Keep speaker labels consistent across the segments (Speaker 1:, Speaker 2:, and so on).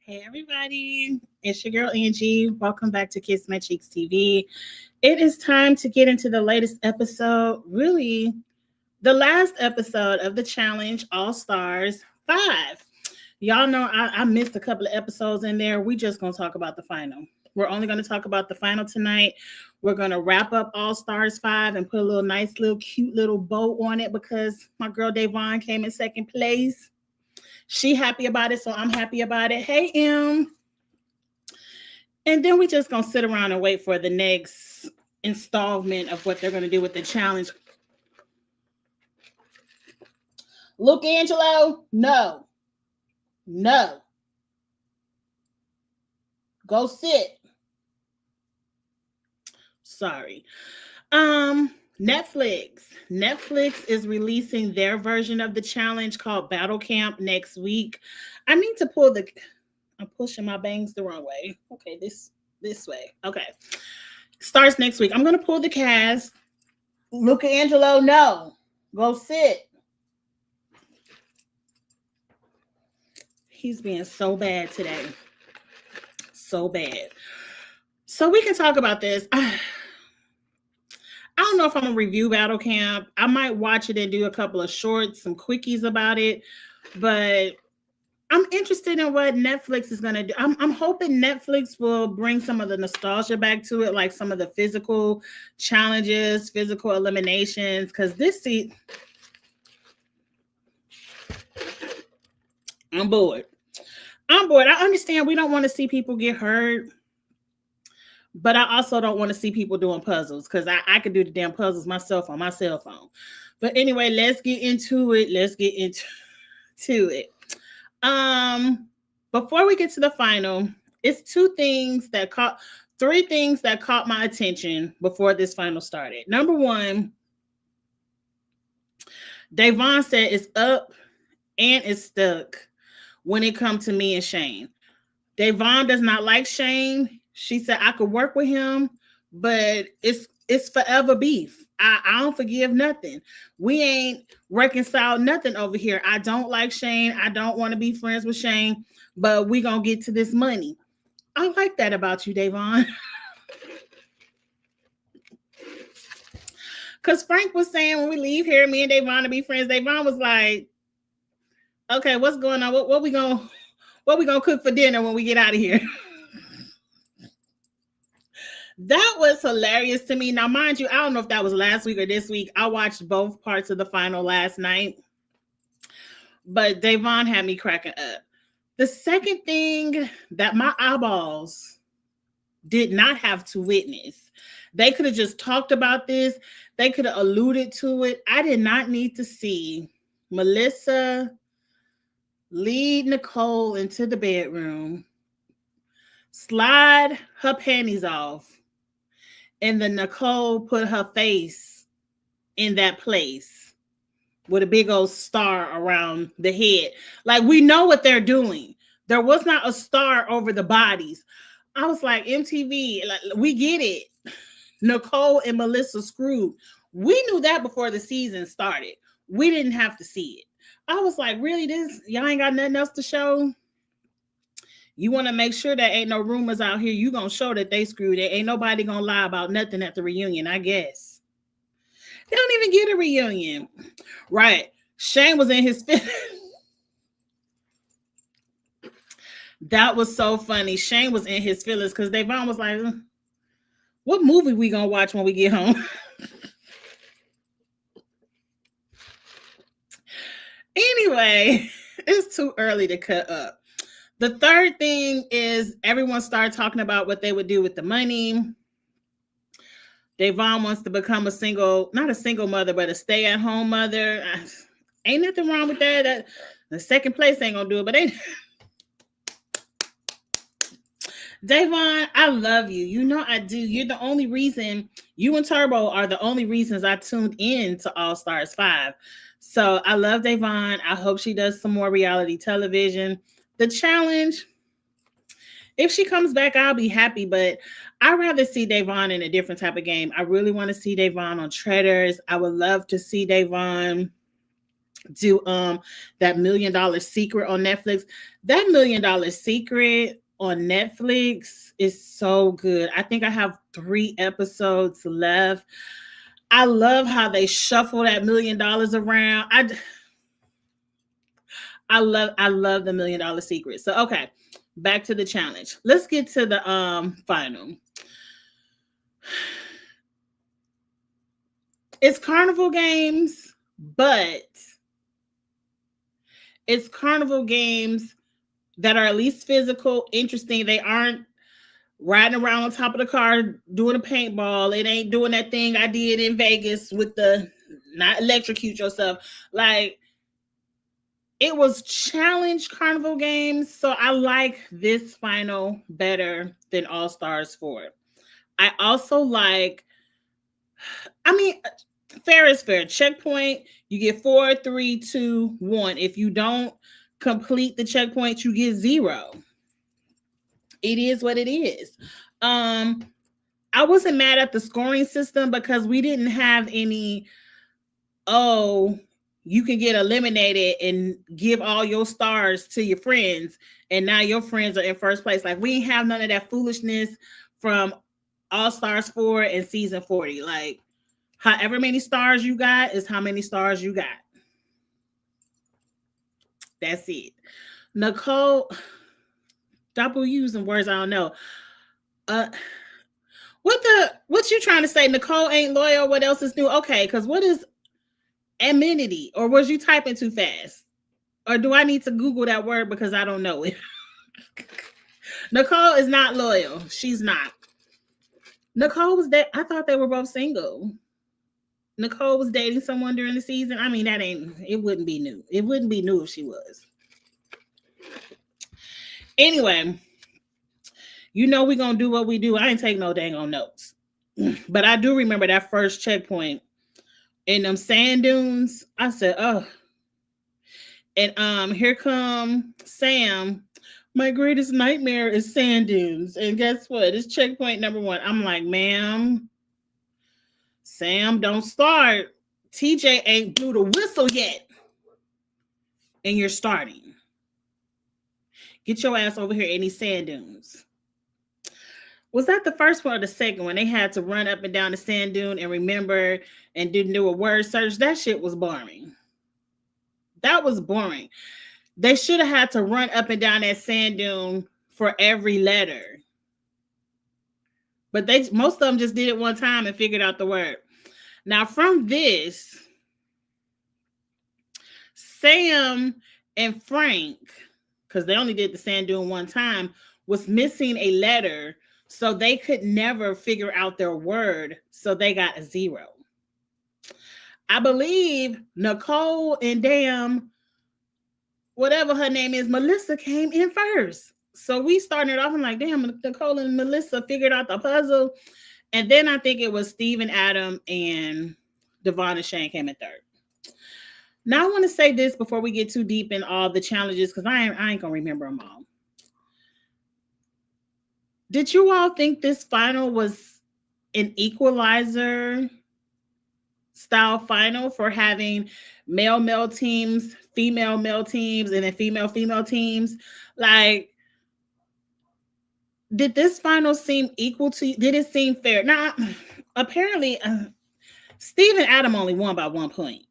Speaker 1: Hey everybody, it's your girl Angie. Welcome back to Kiss My Cheeks TV. It is time to get into the latest episode, really the last episode of the challenge All Stars 5. Y'all know I missed a couple of episodes in there. We just gonna talk about the final. We're only gonna talk about the final tonight. We're gonna wrap up All Stars 5 and put a little nice little cute little bow on it because my girl Da'Vonne came in second place. She happy about it, so I'm happy about it. Hey, M. And then we just gonna sit around and wait for the next installment of what they're gonna do with the challenge. Luke Angelo, no. Go sit. Sorry. Netflix is releasing their version of the challenge called Battle Camp next week. I need to pull I'm pushing my bangs the wrong way. Okay, this way. Okay. Starts next week. I'm going to pull the cast. Luca Angelo, no. Go sit. He's being so bad today. So bad. So we can talk about this. I don't know if I'm going to review Battle Camp. I might watch it and do a couple of shorts, some quickies about it. But I'm interested in what Netflix is going to do. I'm hoping Netflix will bring some of the nostalgia back to it, like some of the physical challenges, physical eliminations. Because I'm bored. I understand we don't want to see people get hurt. But I also don't want to see people doing puzzles because I could do the damn puzzles myself on my cell phone. But anyway, let's get into it. Before we get to the final, it's three things that caught my attention before this final started. Number one, Da'Vonne said it's up and it's stuck when it comes to me and Shane. Da'Vonne does not like Shane. She said I could work with him, but it's forever beef. I don't forgive nothing. We ain't reconciled nothing over here. I don't like Shane. I don't want to be friends with Shane, but we gonna get to this money. I like that about you, Da'Vonne. Because Frank was saying when we leave here, me and Da'Vonne to be friends. Da'Vonne was like, okay, what's going on? What we gonna cook for dinner when we get out of here? That was hilarious to me. Now, mind you, I don't know if that was last week or this week. I watched both parts of the final last night. But Da'Vonne had me cracking up. The second thing that my eyeballs did not have to witness. They could have just talked about this. They could have alluded to it. I did not need to see Melissa lead Nicole into the bedroom, slide her panties off, and then Nicole put her face in that place with a big old star around the head. Like, we know what they're doing. There was not a star over the bodies. I was like, MTV, like, we get it. Nicole and Melissa screwed. We knew that before the season started. We didn't have to see it. I was like, really, y'all ain't got nothing else to show? You want to make sure there ain't no rumors out here. You going to show that they screwed it. Ain't nobody going to lie about nothing at the reunion, I guess. They don't even get a reunion. Right. Shane was in his feelings. That was so funny. Shane was in his feelings because Da'Vonne was like, what movie we going to watch when we get home? Anyway, it's too early to cut up. The third thing is everyone started talking about what they would do with the money. Devon wants to become not a single mother, but a stay-at-home mother. Ain't nothing wrong with that. The second place ain't gonna do it, but ain't Davon, I love you. You know I do. You're the only reason, you and Turbo are the only reasons I tuned in to All Stars 5. So I love Davon. I hope she does some more reality television. The challenge, if she comes back, I'll be happy, but I'd rather see Davon in a different type of game. I really want to see Davon on Treaders. I would love to see Davon do that $1 Million Secret on Netflix. That $1 Million Secret on Netflix is so good. I think I have 3 episodes left. I love how they shuffle that $1 million around. I love the $1 Million Secret. So okay, back to the challenge. Let's get to the final. It's carnival games, but it's carnival games that are at least physical, interesting. They aren't riding around on top of the car doing a paintball. It ain't doing that thing I did in Vegas with the not electrocute yourself. Like, it was challenge carnival games. So I like this final better than All Stars 4. I also like, fair is fair. Checkpoint, you get 4, 3, 2, 1. If you don't complete the checkpoint, you get 0. It is what it is. I wasn't mad at the scoring system because we didn't have any, you can get eliminated and give all your stars to your friends, and now your friends are in first place. Like, we didn't have none of that foolishness from All Stars 4 and season 40. Like, however many stars you got is how many stars you got. That's it. Nicole, double using words I don't know. What you trying to say? Nicole ain't loyal. What else is new? Okay, because what is amenity? Or was you typing too fast? Or do I need to Google that word because I don't know it? Nicole is not loyal. She's not. Nicole was that. I thought they were both single. Nicole was dating someone during the season. I mean, it wouldn't be new. It wouldn't be new if she was. Anyway, you know we're going to do what we do. I ain't take no dang on notes. But I do remember that first checkpoint in them sand dunes. I said, oh. And here come Sam. My greatest nightmare is sand dunes. And guess what? It's checkpoint number 1. I'm like, ma'am, Sam, don't start. TJ ain't blew the whistle yet. And you're starting. Get your ass over here in these sand dunes. Was that the first one or the second one? They had to run up and down the sand dune and remember and didn't do a word search. That shit was boring. That was boring. They should have had to run up and down that sand dune for every letter. But most of them just did it one time and figured out the word. Now, from this, Sam and Frank, because they only did the sand dune one time, was missing a letter, so they could never figure out their word, so they got a 0. I believe Nicole and whatever her name is, Melissa came in first. So we started off and like, damn, Nicole and Melissa figured out the puzzle. And then I think it was Steve and Adam and Devon and Shane came in third. Now I want to say this before we get too deep in all the challenges, because I ain't going to remember them all. Did you all think this final was an equalizer style final for having male teams, female teams, and then female teams? Like, did this final seem equal to you? Did it seem fair? Now, apparently, Steve and Adam only won by 1 point.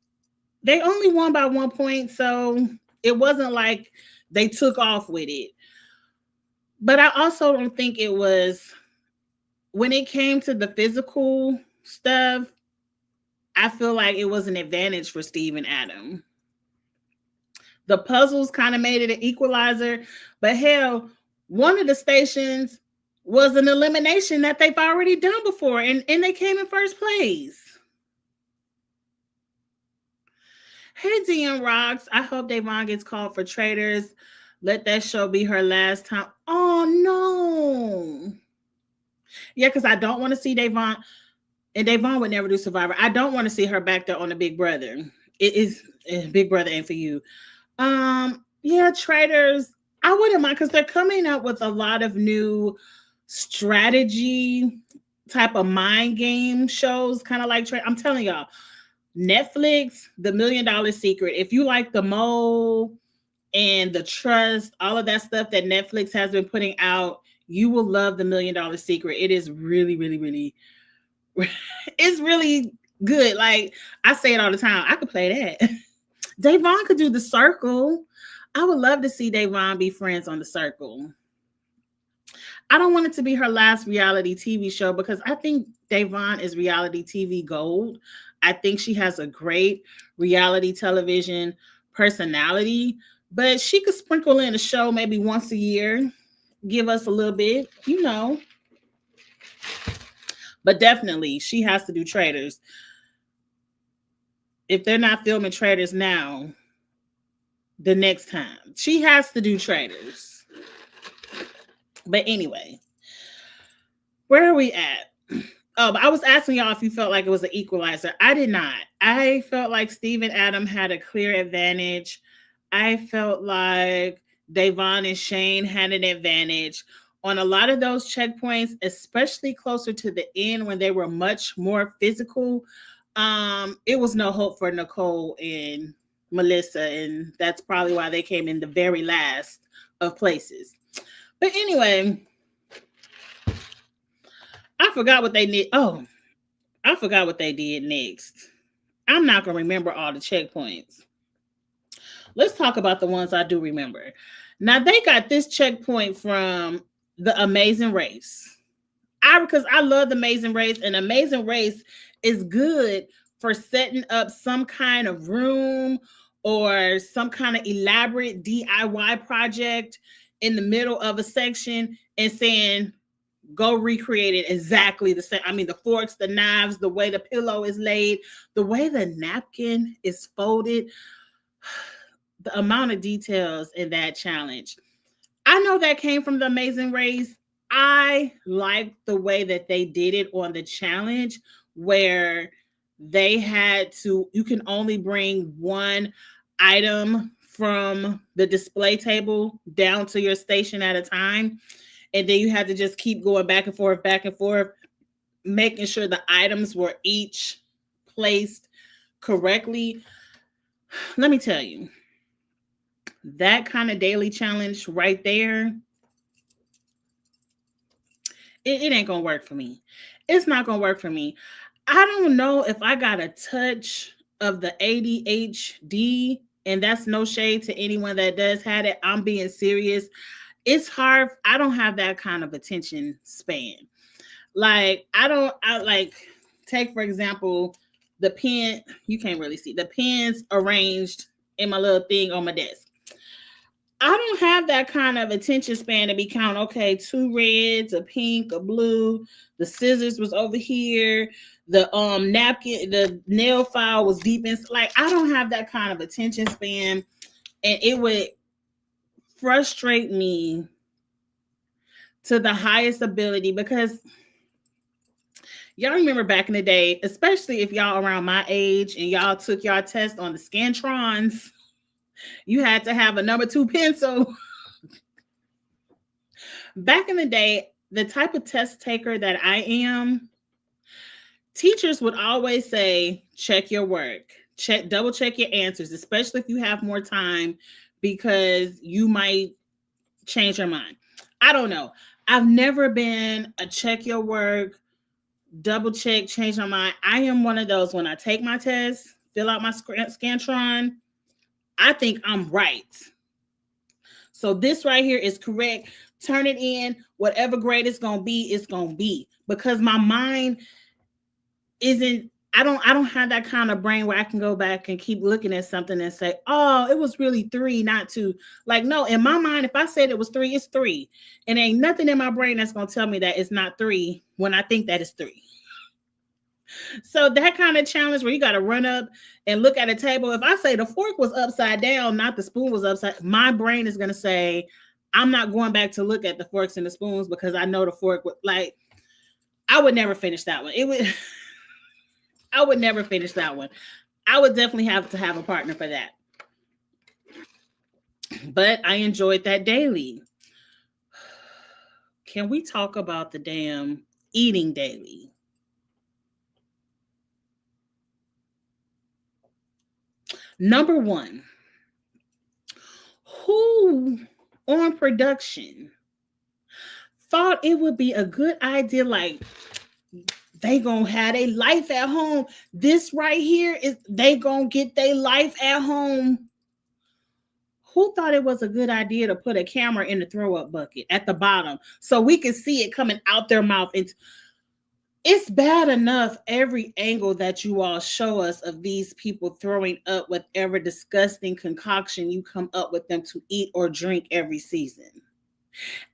Speaker 1: They only won by 1 point, so it wasn't like they took off with it. But I also don't think it was, when it came to the physical stuff, I feel like it was an advantage for Steve and Adam. The puzzles kind of made it an equalizer, but hell, one of the stations, was an elimination that they've already done before, and they came in first place. Hey, DM Rocks. I hope Da'Vonne gets called for Traitors. Let that show be her last time. Oh, no. Yeah, because I don't want to see Da'Vonne. And Da'Vonne would never do Survivor. I don't want to see her back there on the Big Brother. It is Big Brother ain't for you. Yeah, Traitors. I wouldn't mind because they're coming up with a lot of new strategy type of mind game shows, kind of like I'm telling y'all, Netflix, The $1 Million Secret. If you like The Mole and The Trust, all of that stuff that Netflix has been putting out, you will love The $1 Million Secret. It is really, really, really, it's really good. Like I say it all the time. I could play that. Da'Vonne could do The Circle. I would love to see Da'Vonne be friends on The Circle. I don't want it to be her last reality TV show because I think Da'Vonne is reality TV gold. I think she has a great reality television personality, but she could sprinkle in a show maybe once a year, give us a little bit, you know. But definitely, she has to do Traitors. If they're not filming Traitors now, the next time, she has to do Traitors. But anyway, where are we at? Oh, but I was asking y'all if you felt like it was an equalizer. I did not. I felt like Steve and Adam had a clear advantage. I felt like Da'Vonne and Shane had an advantage on a lot of those checkpoints, especially closer to the end when they were much more physical. It was no hope for Nicole and Melissa, and that's probably why they came in the very last of places. But anyway, I forgot what they did. Oh, I forgot what they did next. I'm not going to remember all the checkpoints. Let's talk about the ones I do remember. Now, they got this checkpoint from The Amazing Race. Because I love The Amazing Race, and Amazing Race is good for setting up some kind of room or some kind of elaborate DIY project in the middle of a section and saying, go recreate it exactly the same. I mean, the forks, the knives, the way the pillow is laid, the way the napkin is folded, the amount of details in that challenge. I know that came from The Amazing Race. I like the way that they did it on the challenge where they had to, you can only bring one item from the display table down to your station at a time. And then you had to just keep going back and forth, making sure the items were each placed correctly. Let me tell you, that kind of daily challenge right there, it ain't gonna work for me. It's not gonna work for me. I don't know if I got a touch of the ADHD, and that's no shade to anyone that does have it. I'm being serious. It's hard. I don't have that kind of attention span. Like, I like, take for example, the pen, you can't really see the pens arranged in my little thing on my desk. I don't have that kind of attention span to be counting, okay, 2 reds, a pink, a blue, the scissors was over here, the napkin, the nail file was deep in, like, I don't have that kind of attention span, and it would frustrate me to the highest ability because y'all remember back in the day, especially if y'all around my age and y'all took y'all test on the Scantrons, you had to have a number 2 pencil. Back in the day, the type of test taker that I am, teachers would always say, check your work, double check your answers, especially if you have more time, because you might change your mind. I don't know. I've never been a check your work, double check, change my mind. I am one of those, when I take my test, fill out my Scantron, I think I'm right. So this right here is correct. Turn it in. Whatever grade it's going to be, it's going to be. Because my mind isn't I don't have that kind of brain where I can go back and keep looking at something and say, oh, it was really 3, not 2. Like, no, in my mind, if I said it was 3, it's 3. And ain't nothing in my brain that's gonna tell me that it's not 3 when I think that it's 3. So that kind of challenge where you got to run up and look at a table. If I say the fork was upside down, not the spoon was upside, my brain is gonna say, I'm not going back to look at the forks and the spoons because I know the fork would like. I would never finish that one. It would. I would never finish that one. I would definitely have to have a partner for that. But I enjoyed that daily. Can we talk about the damn eating daily? Number 1, who on production thought it would be a good idea, like they gonna have a life at home. This right here is they gonna get their life at home. Who thought it was a good idea to put a camera in the throw up bucket at the bottom so we could see it coming out their mouth? It's bad enough every angle that you all show us of these people throwing up whatever disgusting concoction you come up with them to eat or drink every season.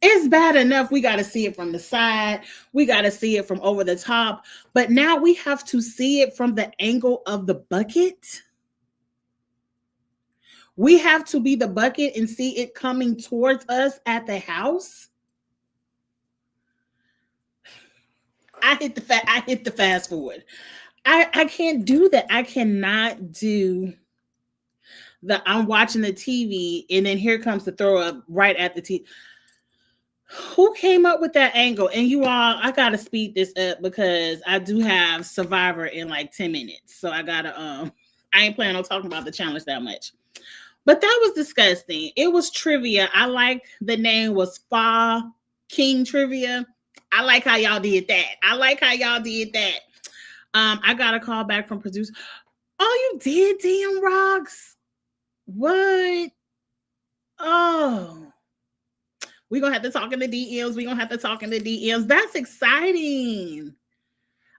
Speaker 1: It's bad enough we got to see it from the side, we got to see it from over the top, but now we have to see it from the angle of the bucket. We have to be the bucket and see it coming towards us at the house. I hit the fast forward. I can't do that. I cannot do I'm watching the TV and then here comes the throw up right at the TV. Who came up with that angle? And you all, I gotta speed this up because I do have Survivor in like 10 minutes. So I gotta I ain't planning on talking about the challenge that much. But that was disgusting. It was trivia. I like the name was Fa King Trivia. I like how y'all did that. I got a call back from producer. Oh, you did DM Rocks? What? Oh. We're going to have to talk in the DMs. That's exciting.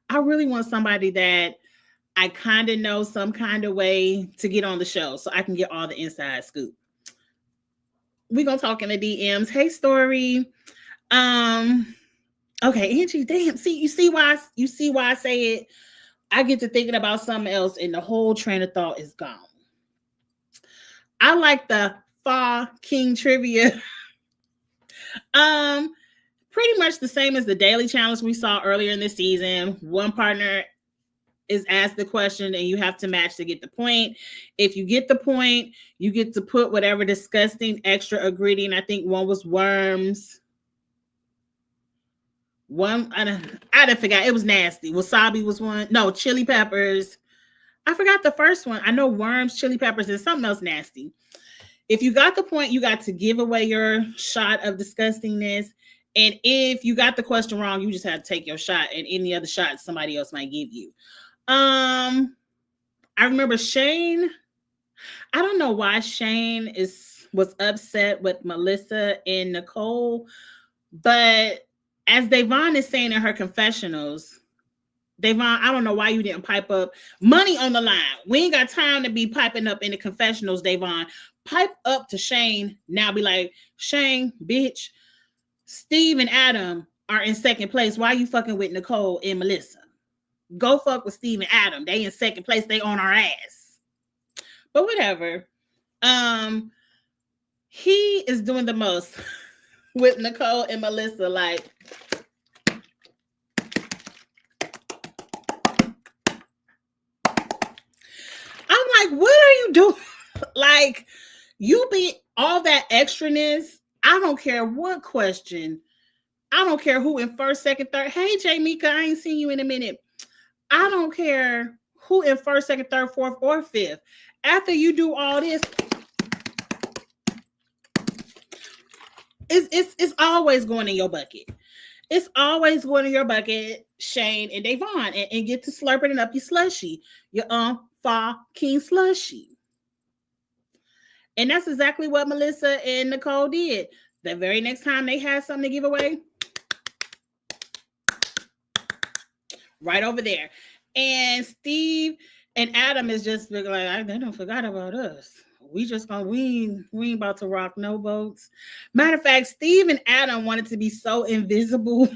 Speaker 1: I really want somebody that I kind of know some kind of way to get on the show so I can get all the inside scoop. We're going to talk in the DMs. Hey, Story. Okay, Angie, damn. You see why I say it? I get to thinking about something else and the whole train of thought is gone. I like the Fa King Trivia. Pretty much the same as the daily challenge we saw earlier in the season. One partner is asked the question and you have to match to get the point. If you get the point, you get to put whatever disgusting extra ingredient. I think one was worms. One, I didn't forget. It was nasty. Wasabi was one. No, chili peppers. I forgot the first one. I know worms, chili peppers, and something else nasty. If you got the point, you got to give away your shot of disgustingness. And if you got the question wrong, you just had to take your shot and any other shot somebody else might give you. I remember Shane. I don't know why Shane was upset with Melissa and Nicole, but as Devon is saying in her confessionals, Devon, I don't know why you didn't pipe up. Money on the line. We ain't got time to be piping up in the confessionals, Devon. Pipe up to Shane. Now be like, Shane, bitch, Steve and Adam are in second place. Why are you fucking with Nicole and Melissa? Go fuck with Steve and Adam. They in second place. They on our ass. But whatever. He is doing the most with Nicole and Melissa. Like, I'm like, what are you doing? Like, you be all that extraness. I don't care what question. I don't care who in first, second, third. Hey, Jamaica, I ain't seen you in a minute. I don't care who in first, second, third, fourth, or fifth. After you do all this, it's always going in your bucket. It's always going in your bucket, Shane and Devon, and get to slurping it up your slushy, your Fa King slushy. And that's exactly what Melissa and Nicole did. The very next time they had something to give away, right over there. And Steve and Adam is just like, they don't forgot about us. We just gonna we ain't about to rock no boats. Matter of fact, Steve and Adam wanted to be so invisible.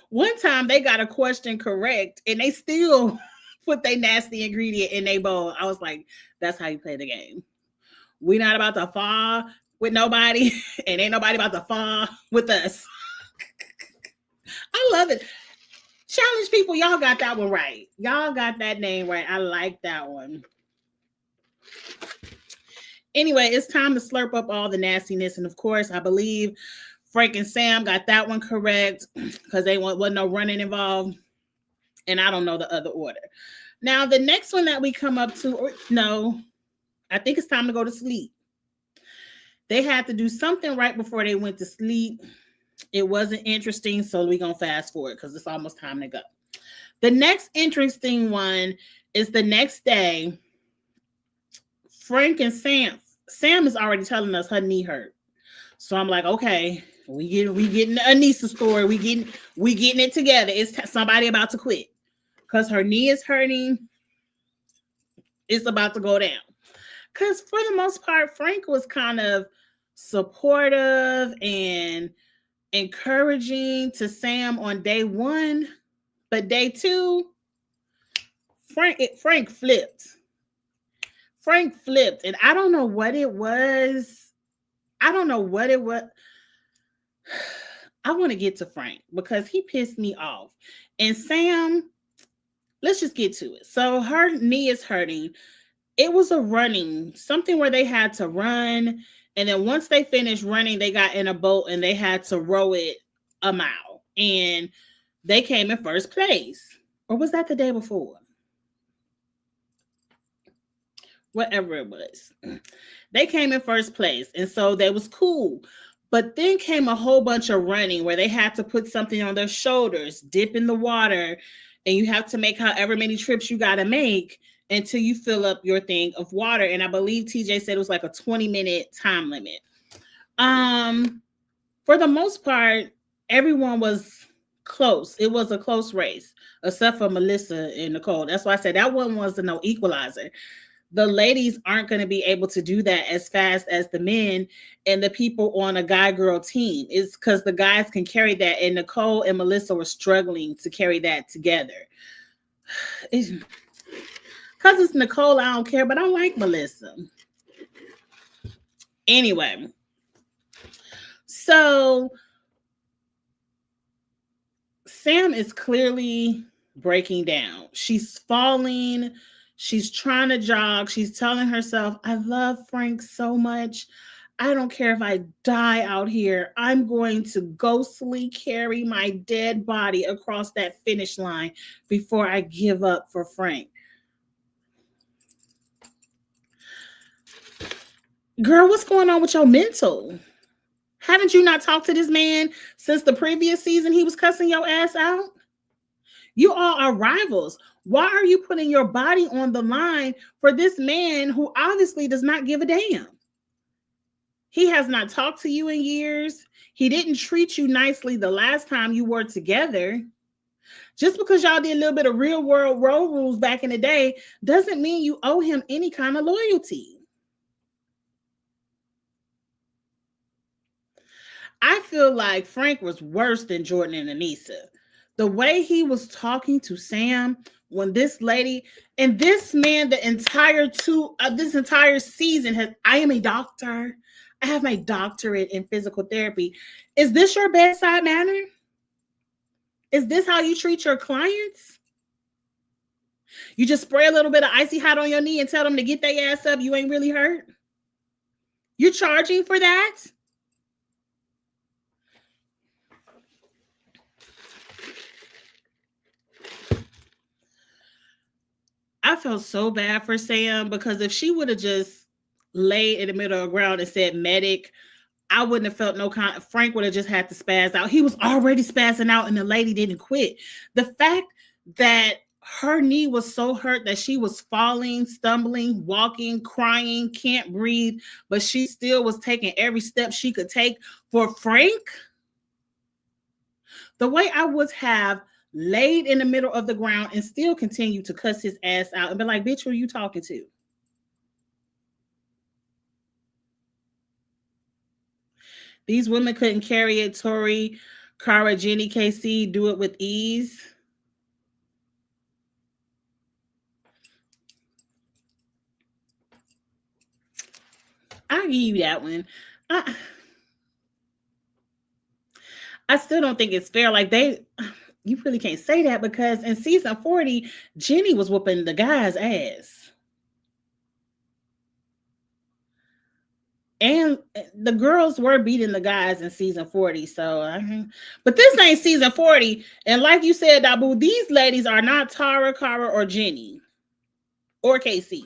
Speaker 1: One time they got a question correct and they still put their nasty ingredient in their bowl. I was like, that's how you play the game. We not about to fall with nobody, and ain't nobody about to fall with us. I love it. Challenge people, y'all got that one right. Y'all got that name right. I like that one. Anyway, it's time to slurp up all the nastiness. And of course, I believe Frank and Sam got that one correct because they wasn't no running involved. And I don't know the other order. Now, the next one that we come up to, no, I think it's time to go to sleep. They had to do something right before they went to sleep. It wasn't interesting, so we're going to fast forward because it's almost time to go. The next interesting one is the next day. Frank and Sam is already telling us her knee hurt. So I'm like, okay, we getting Anissa's story. We getting it together. It's somebody about to quit because her knee is hurting. It's about to go down. Because for the most part, Frank was kind of supportive and encouraging to Sam on day one, but day two, Frank flipped. Frank flipped, and I don't know what it was. I want to get to Frank because he pissed me off. And Sam, let's just get to it. So her knee is hurting. It was something where they had to run. And then once they finished running, they got in a boat and they had to row it a mile. And they came in first place. Or was that the day before? Whatever it was. They came in first place. And so that was cool. But then came a whole bunch of running where they had to put something on their shoulders, dip in the water, and you have to make however many trips you got to make until you fill up your thing of water. And I believe TJ said it was like a 20-minute time limit. For the most part, everyone was close. It was a close race, except for Melissa and Nicole. That's why I said that one wasn't no equalizer. The ladies aren't going to be able to do that as fast as the men and the people on a guy-girl team. It's because the guys can carry that, and Nicole and Melissa were struggling to carry that together. Because it's Nicole, I don't care, but I like Melissa. Anyway, so Sam is clearly breaking down. She's falling. She's trying to jog. She's telling herself, I love Frank so much. I don't care if I die out here. I'm going to ghostly carry my dead body across that finish line before I give up for Frank. Girl, what's going on with your mental? Haven't you not talked to this man since the previous season he was cussing your ass out? You all are rivals. Why are you putting your body on the line for this man who obviously does not give a damn? He has not talked to you in years. He didn't treat you nicely the last time you were together. Just because y'all did a little bit of real world road rules back in the day doesn't mean you owe him any kind of loyalty. I feel like Frank was worse than Jordan and Anissa. The way he was talking to Sam when this lady and this man, this entire season I am a doctor. I have my doctorate in physical therapy. Is this your bedside manner? Is this how you treat your clients? You just spray a little bit of icy hot on your knee and tell them to get their ass up. You ain't really hurt. You're charging for that? I felt so bad for Sam because if she would have just laid in the middle of the ground and said medic, I wouldn't have felt no kind. Frank would have just had to spaz out. He was already spazzing out and the lady didn't quit. The fact that her knee was so hurt that she was falling, stumbling, walking, crying, can't breathe, but she still was taking every step she could take for Frank. The way I would have laid in the middle of the ground and still continued to cuss his ass out and be like, bitch, who are you talking to? These women couldn't carry it. Tori, Cara, Jenny, KC do it with ease. I'll give you that one. I still don't think it's fair. Like you really can't say that because in season 40, Jenny was whooping the guy's ass. And the girls were beating the guys in season 40. So, but this ain't season 40. And like you said, Dabu, these ladies are not Tara, Cara, or Jenny or KC.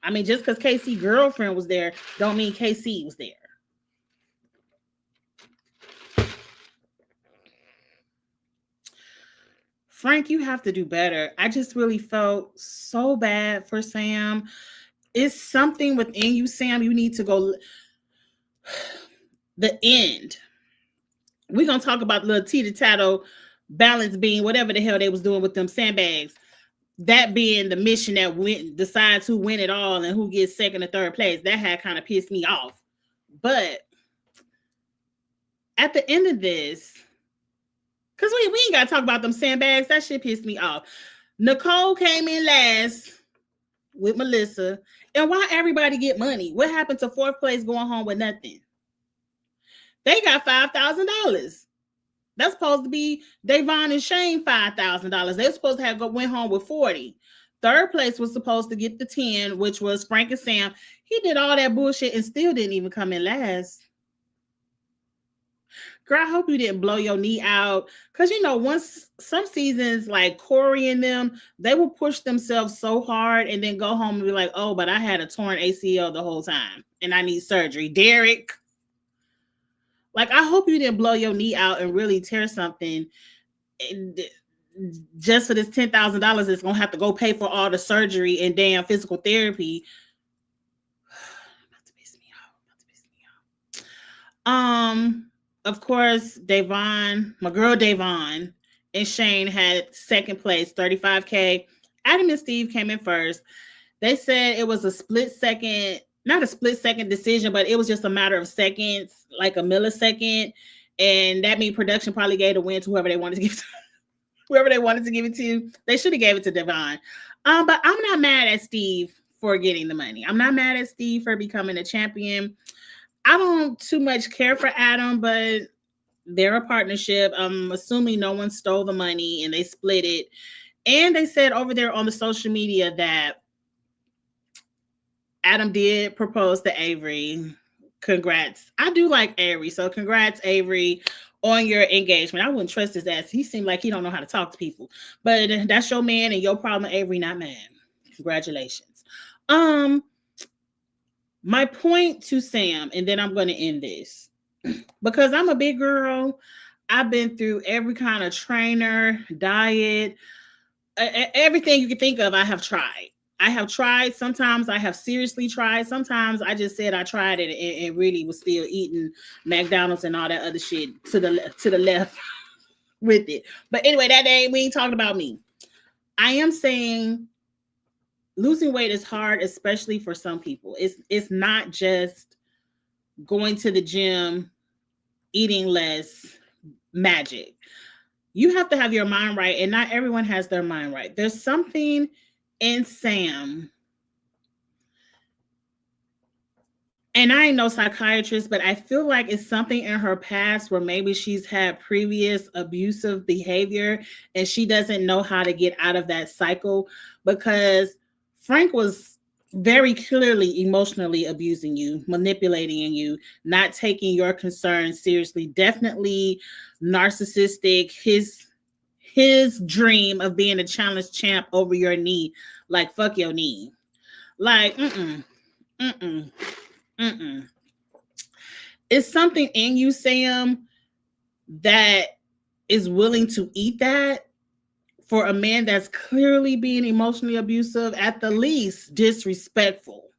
Speaker 1: I mean, just because KC girlfriend was there, don't mean KC was there. Frank, you have to do better. I just really felt so bad for Sam. It's something within you, Sam. You need to go. The end. We're going to talk about little teeter-tattle balance being whatever the hell they was doing with them sandbags. That being the mission that decides who win it all and who gets second or third place. That had kind of pissed me off. But at the end of this, because we ain't got to talk about them sandbags. That shit pissed me off. Nicole came in last with Melissa. And why everybody get money? What happened to fourth place going home with nothing? They got $5,000. That's supposed to be Davon and Shane $5,000. They're supposed to have went home with 40. Third place was supposed to get the 10, which was Frank and Sam. He did all that bullshit and still didn't even come in last. Girl, I hope you didn't blow your knee out. Because, once some seasons, like Corey and them, they will push themselves so hard and then go home and be like, oh, but I had a torn ACL the whole time and I need surgery. Derek, like, I hope you didn't blow your knee out and really tear something just for this $10,000 it's going to have to go pay for all the surgery and damn physical therapy. About to piss me off. Of course, Davon, my girl Davon, and Shane had second place, 35K. Adam and Steve came in first. They said it was a split second, not a split second decision, but it was just a matter of seconds, like a millisecond. And that means production probably gave the win to whoever they wanted to give it to. Whoever they wanted to give it to. They should have gave it to Davon. But I'm not mad at Steve for getting the money. I'm not mad at Steve for becoming a champion. I don't too much care for Adam, but they're a partnership. I'm assuming no one stole the money and they split it. And they said over there on the social media that Adam did propose to Avery. Congrats. I do like Avery, so congrats, Avery, on your engagement. I wouldn't trust his ass. He seemed like he don't know how to talk to people. But that's your man and your problem, Avery, not mine. Congratulations. My point to Sam, and then I'm going to end this. Because I'm a big girl, I've been through every kind of trainer, diet, everything you can think of, I have tried. I have tried. Sometimes I have seriously tried. Sometimes I just said I tried it and really was still eating McDonald's and all that other shit to the left with it. But anyway, that day we ain't talking about me. I am saying losing weight is hard, especially for some people. It's not just going to the gym, eating less, magic. You have to have your mind right, and not everyone has their mind right. There's something in Sam, and I ain't no psychiatrist, but I feel like it's something in her past where maybe she's had previous abusive behavior and she doesn't know how to get out of that cycle, because Frank was very clearly emotionally abusing you, manipulating you, not taking your concerns seriously, definitely narcissistic. His dream of being a challenge champ over your knee, like fuck your knee. Like, It's something in you, Sam, that is willing to eat that for a man that's clearly being emotionally abusive, at the least disrespectful.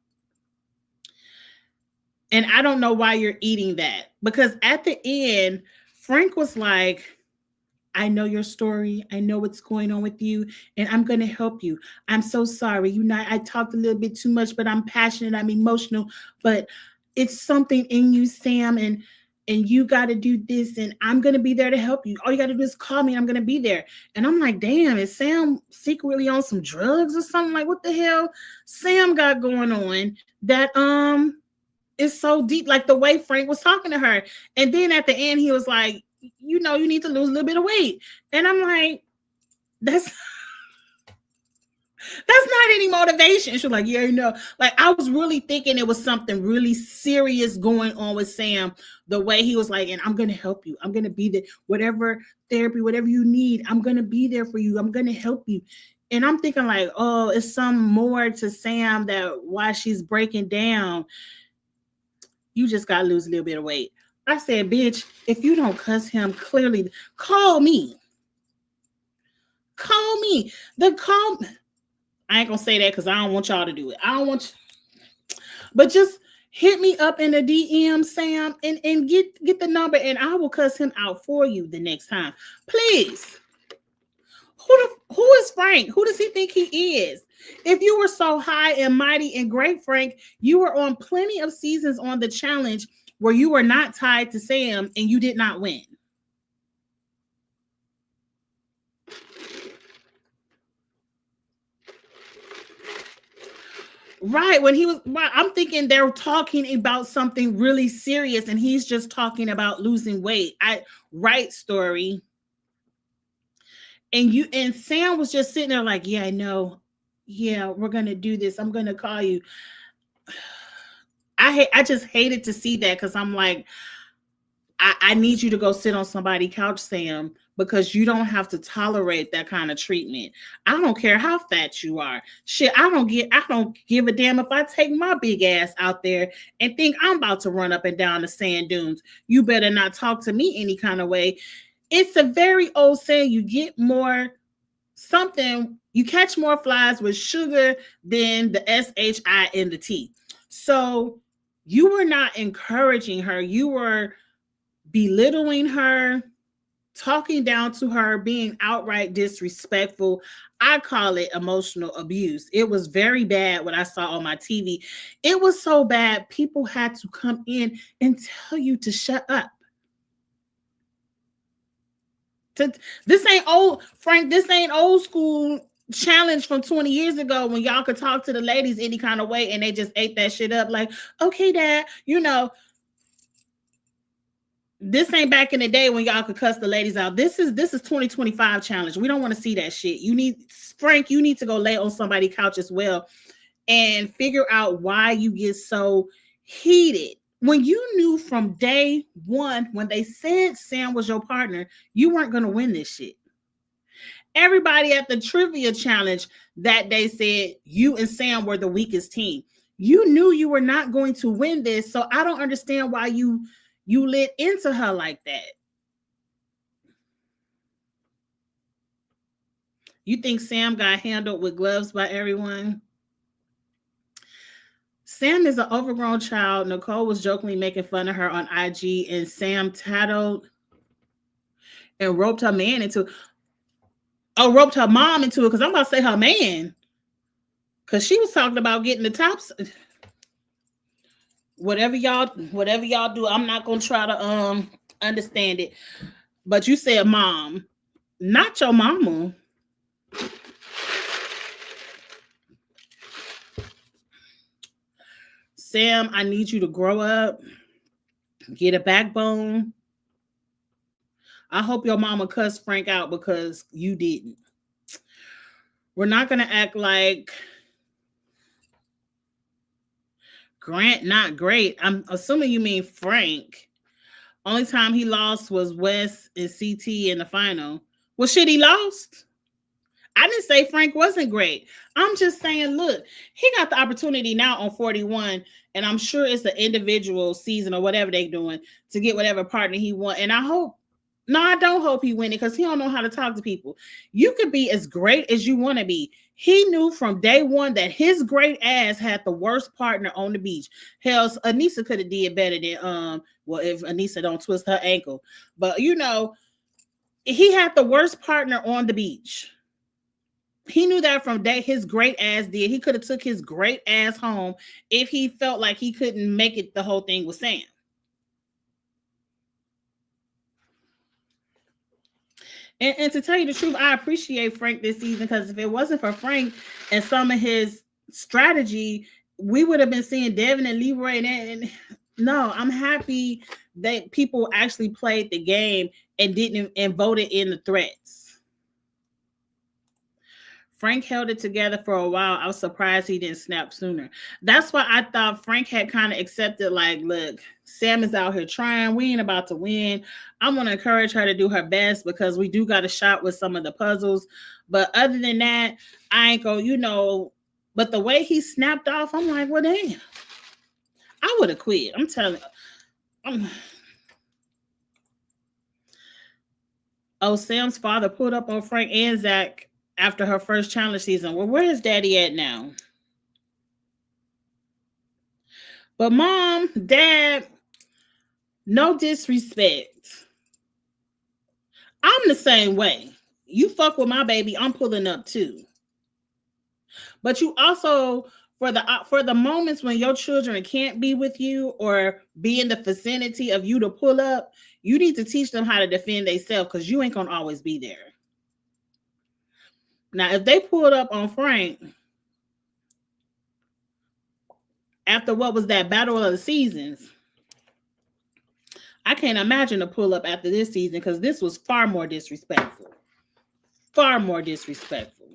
Speaker 1: And I don't know why you're eating that, because at the end, Frank was like, I know your story. I know what's going on with you, and I'm going to help you. I'm so sorry. You know, I talked a little bit too much, but I'm passionate. I'm emotional, but it's something in you, Sam, and you got to do this, and I'm going to be there to help you. All you got to do is call me. I'm going to be there. And I'm like, damn, is Sam secretly on some drugs or something? Like, what the hell Sam got going on that is so deep, like the way Frank was talking to her. And then at the end, he was like, you know, you need to lose a little bit of weight. And I'm like, that's not any motivation. She's like, yeah, you know, like I was really thinking it was something really serious going on with Sam. The way he was like, and I'm going to help you. I'm going to be there. Whatever therapy, whatever you need, I'm going to be there for you. I'm going to help you. And I'm thinking like, oh, it's some more to Sam that why she's breaking down. You just got to lose a little bit of weight. I said, bitch, if you don't cuss him clearly, call me. Call me. I ain't gonna say that because I don't want y'all to do it. I don't want you, but just hit me up in the DM, Sam, and get the number, and I will cuss him out for you the next time. Please. Who is Frank? Who does he think he is? If you were so high and mighty and great, Frank, you were on plenty of seasons on the challenge where you were not tied to Sam and you did not win. Right. When he was, I'm thinking they're talking about something really serious and he's just talking about losing weight. Right, Story. And Sam was just sitting there like, yeah, I know. Yeah, we're going to do this. I'm going to call you. I just hated to see that because I'm like, I need you to go sit on somebody's couch, Sam, because you don't have to tolerate that kind of treatment. I don't care how fat you are. Shit, I don't give a damn if I take my big ass out there and think I'm about to run up and down the sand dunes. You better not talk to me any kind of way. It's a very old saying, you catch more flies with sugar than the SHI in the tea. So you were not encouraging her. You were belittling her, talking down to her, being outright disrespectful. I call it emotional abuse. It was very bad what I saw on my TV. It was so bad, people had to come in and tell you to shut up. This ain't old, Frank, this ain't old school challenge from 20 years ago when y'all could talk to the ladies any kind of way and they just ate that shit up like, okay, Dad, you know. This ain't back in the day when y'all could cuss the ladies out. This is 2025 challenge. We don't want to see that shit. You need to go lay on somebody's couch as well and figure out why you get so heated. When you knew from day one, when they said Sam was your partner, you weren't going to win this shit. Everybody at the trivia challenge that day said you and Sam were the weakest team. You knew you were not going to win this. So I don't understand why you lit into her like that. You think Sam got handled with gloves by everyone? Sam is an overgrown child. Nicole was jokingly making fun of her on IG, and Sam tattled and roped her man into it. Oh, roped her mom into it, because I'm about to say her man. Because she was talking about getting the tops. Whatever y'all do, I'm not gonna try to understand it. But you said mom, not your mama. Sam, I need you to grow up, get a backbone. I hope your mama cussed Frank out because you didn't. We're not gonna act like Grant not great. I'm assuming you mean Frank. Only time he lost was Wes and CT in the final. Well, shit, he lost. I didn't say Frank wasn't great. I'm just saying, look, he got the opportunity now on 41, and I'm sure it's an individual season or whatever they're doing to get whatever partner he wants. And I don't hope he win it because he don't know how to talk to people. You could be as great as you want to be. He knew from day one that his great ass had the worst partner on the beach. Hell, Anissa could have did better than if Anissa don't twist her ankle. But you know, he had the worst partner on the beach. He knew that from day his great ass did. He could have took his great ass home if he felt like he couldn't make it the whole thing with Sam. And to tell you the truth, I appreciate Frank this season, because if it wasn't for Frank and some of his strategy, we would have been seeing Devin and Leroy. And no, I'm happy that people actually played the game and didn't and voted in the threats. Frank held it together for a while. I was surprised he didn't snap sooner. That's why I thought Frank had kind of accepted, like, look, Sam is out here trying. We ain't about to win. I'm going to encourage her to do her best, because we do got a shot with some of the puzzles. But other than that, I ain't go, but the way he snapped off, I'm like, well, damn. I would have quit. I'm telling you. Sam's father pulled up on Frank and Zach after her first challenge season. Well, where is Daddy at now? But Mom, Dad, no disrespect. I'm the same way. You fuck with my baby, I'm pulling up too. But you also, for the moments when your children can't be with you or be in the vicinity of you to pull up, you need to teach them how to defend themselves, because you ain't gonna always be there. Now, if they pulled up on Frank after what was that battle of the seasons, I can't imagine a pull up after this season, because this was far more disrespectful. Far more disrespectful.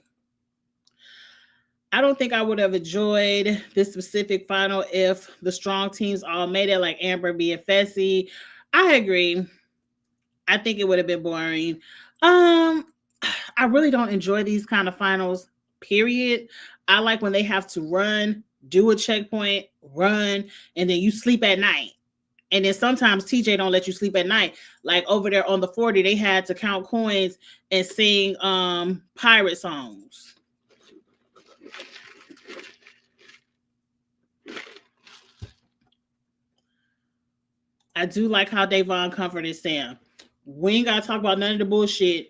Speaker 1: I don't think I would have enjoyed this specific final if the strong teams all made it, like Amber, B, and Fessy. I agree. I think it would have been boring. I really don't enjoy these kind of finals, period. I like when they have to run, do a checkpoint, run, and then you sleep at night. And then sometimes TJ don't let you sleep at night. Like over there on the 40, they had to count coins and sing pirate songs. I do like how Da'Vonne comforted Sam. We ain't got to talk about none of the bullshit.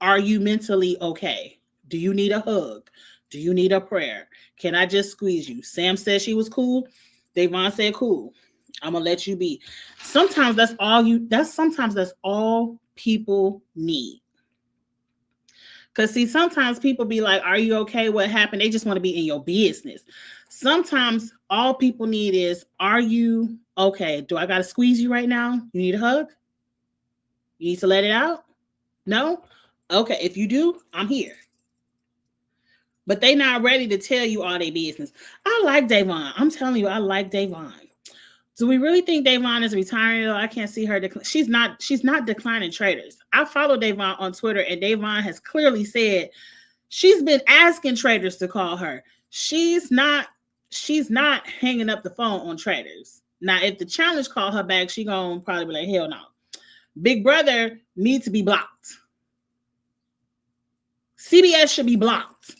Speaker 1: Are you mentally okay? Do you need a hug? Do you need a prayer? Can I just squeeze you? Sam said she was cool. Da'Vonne said cool. I'm gonna let you be. Sometimes that's all people need. Because see, sometimes people be like, are you okay? What happened? They just want to be in your business. Sometimes all people need is, are you okay? Do I got to squeeze you right now? You need a hug? You need to let it out? No? Okay, if you do, I'm here. But they not ready to tell you all their business. I like Da'Vonne. I'm telling you, I like Da'Vonne. Do we really think Da'Vonne is retiring? I can't see her. She's not declining traders. I follow Da'Vonne on Twitter, and Da'Vonne has clearly said she's been asking traders to call her. She's not hanging up the phone on traders. Now, if the challenge call her back, she gonna probably be like, hell no. Big Brother needs to be blocked. CBS should be blocked.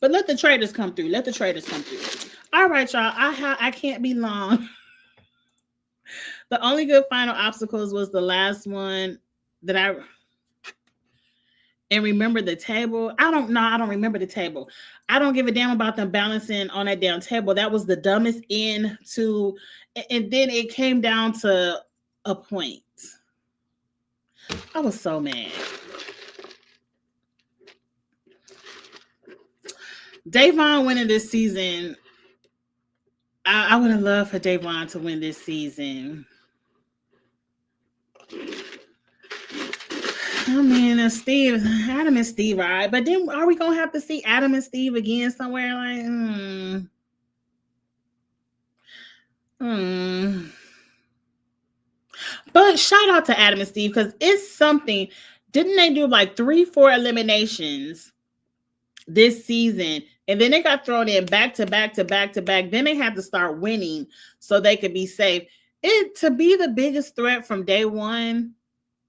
Speaker 1: But let the traders come through. Let the traders come through. All right, y'all. I can't be long. The only good final obstacles was the last one that and remember the table. I don't remember the table. I don't give a damn about them balancing on that damn table. That was the dumbest end to, and then it came down to a point. I was so mad. Da'Vonne winning this season. I would have loved for Da'Vonne to win this season. I mean, Adam and Steve, all right. But then are we going to have to see Adam and Steve again somewhere? Like, But shout out to Adam and Steve, because it's something. Didn't they do like 3-4 eliminations this season? And then they got thrown in back to back to back to back. Then they had to start winning so they could be safe. To be the biggest threat from day one,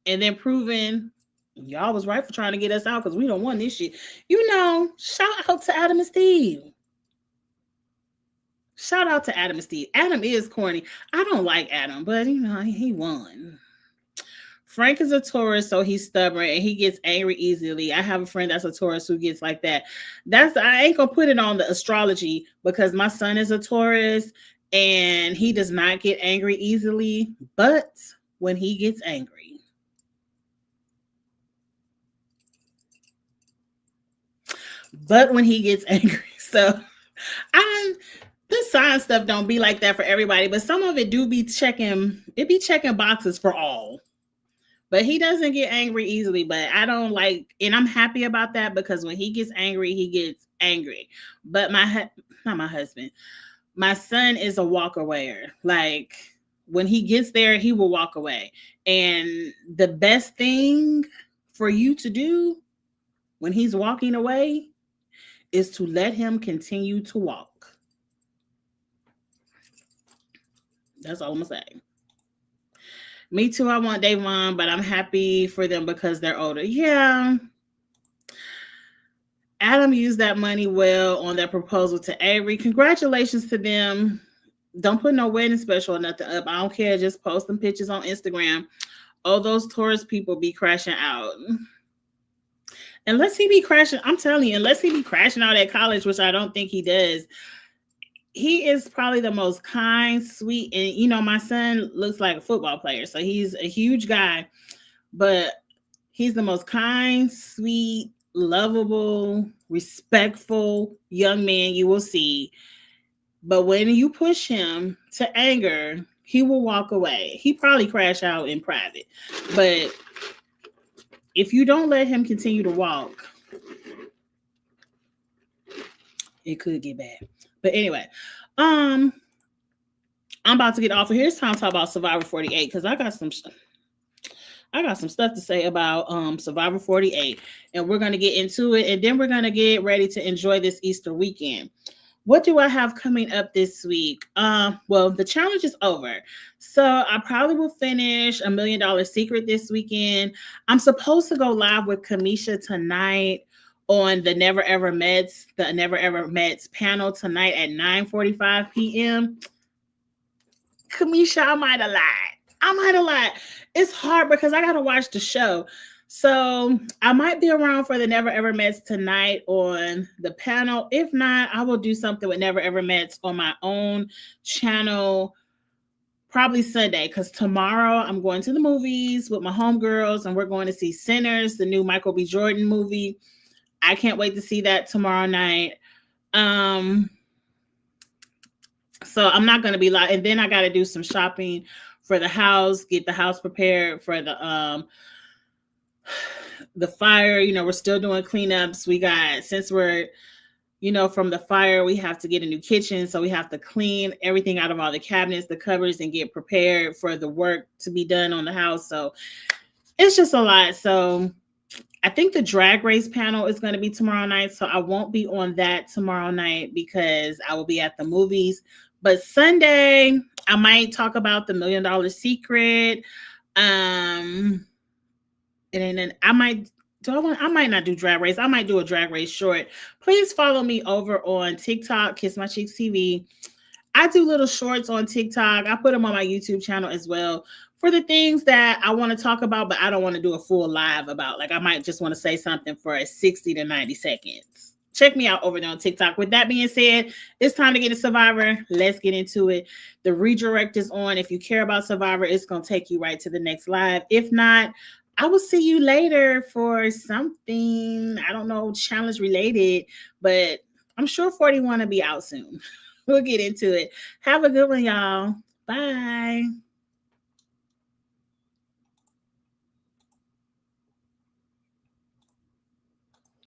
Speaker 1: and then proving y'all was right for trying to get us out because we don't want this shit. Shout out to Adam and Steve. Shout out to Adam and Steve. Adam is corny. I don't like Adam, but he won. Frank is a Taurus, so he's stubborn and he gets angry easily. I have a friend that's a Taurus who gets like that. I ain't gonna put it on the astrology because my son is a Taurus and he does not get angry easily, but when he gets angry. But when he gets angry. So this science stuff don't be like that for everybody, but some of it do be checking boxes for all. But he doesn't get angry easily, but I don't like, and I'm happy about that because when he gets angry, he gets angry. But not my husband, my son is a walk awayer. Like when he gets there, he will walk away. And the best thing for you to do when he's walking away is to let him continue to walk. That's all I'm gonna say. Me too. I want Davon, but I'm happy for them because they're older. Yeah. Adam used that money well on their proposal to Avery. Congratulations to them. Don't put no wedding special or nothing up. I don't care. Just post them pictures on Instagram. Oh, those tourist people be crashing out. Unless he be crashing, I'm telling you, unless he be crashing out at college, which I don't think he does. He is probably the most kind, sweet, and my son looks like a football player, so he's a huge guy, but he's the most kind, sweet, lovable, respectful young man you will see. But when you push him to anger, he will walk away. He probably crash out in private, but if you don't let him continue to walk, it could get bad. But anyway, I'm about to get off of here. It's time to talk about Survivor 48 because I got some stuff to say about Survivor 48, and we're gonna get into it, and then we're gonna get ready to enjoy this Easter weekend. What do I have coming up this week? Well, the challenge is over, so I probably will finish $1 Million Secret this weekend. I'm supposed to go live with Kamisha tonight on the Never Ever Meds panel tonight at 9:45 p.m. Kamisha, I might have lied. It's hard because I gotta watch the show. So I might be around for the Never Ever Meds tonight on the panel. If not, I will do something with Never Ever Meds on my own channel, probably Sunday, because tomorrow I'm going to the movies with my homegirls and we're going to see Sinners, the new Michael B. Jordan movie. I can't wait to see that tomorrow night. So I'm not going to be live. And then I got to do some shopping for the house, get the house prepared for the fire. We're still doing cleanups. Since we're, from the fire, we have to get a new kitchen. So we have to clean everything out of all the cabinets, the cupboards, and get prepared for the work to be done on the house. So it's just a lot. So I think the drag race panel is going to be tomorrow night. So I won't be on that tomorrow night because I will be at the movies. But Sunday, I might talk about the $1 Million Secret. And then I might not do drag race. I might do a drag race short. Please follow me over on TikTok, Kiss My Cheeks TV. I do little shorts on TikTok. I put them on my YouTube channel as well for the things that I want to talk about, but I don't want to do a full live about. Like I might just want to say something for 60 to 90 seconds. Check me out over there on TikTok. With that being said, it's time to get a Survivor. Let's get into it. The redirect is on. If you care about Survivor, it's going to take you right to the next live. If not, I will see you later for something, I don't know, challenge related, but I'm sure 41 will be out soon. We'll get into it. Have a good one, y'all. Bye.